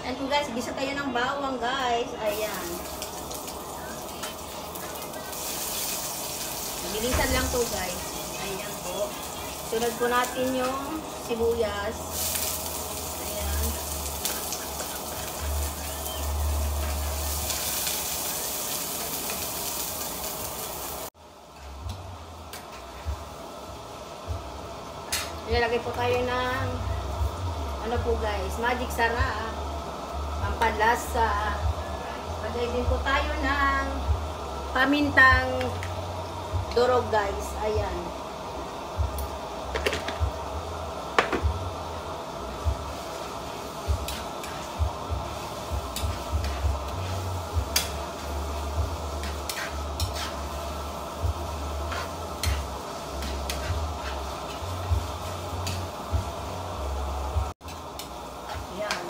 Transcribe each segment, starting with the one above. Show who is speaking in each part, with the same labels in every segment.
Speaker 1: Ayan po guys, gisa tayo ng bawang guys. Ayan. Bilisan lang to guys. Ayan po. Sunod po natin yung sibuyas. Ayan. Ilalagay po tayo ng ano po guys, magic sarap. Pampanlasa. Lagay din po tayo ng pamintang durog guys. Ayan.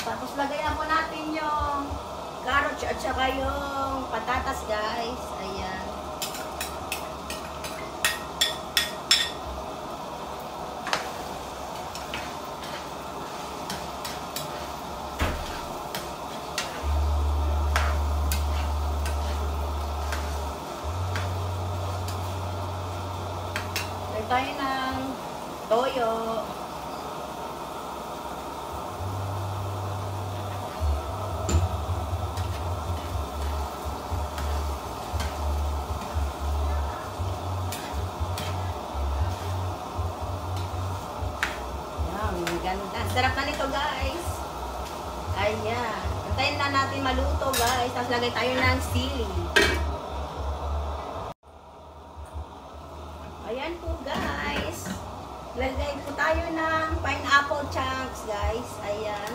Speaker 1: Tapos lagay na po natin yung carrots at saka yung patatas guys. Ayan. Lagay tayo ng toyo. Ganda. Sarap na nito guys. Ayan. Antayin na natin maluto guys. Tapos lagay tayo ng sili. Ayan po guys. Lagay po tayo ng pineapple chunks guys. Ayan.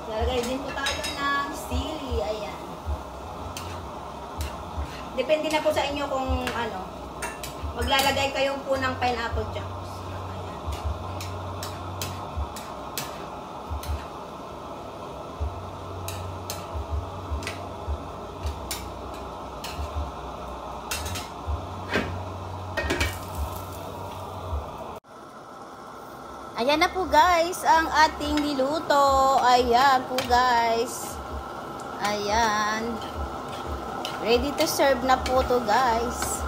Speaker 1: Lagay din po tayo ng sili. Ayan. Depende na po sa inyo kung ano. Maglalagay kayo po ng pineapple chunks. Ayan na po guys, ang ating niluto. Ayan po guys. Ayan. Ready to serve na po to guys.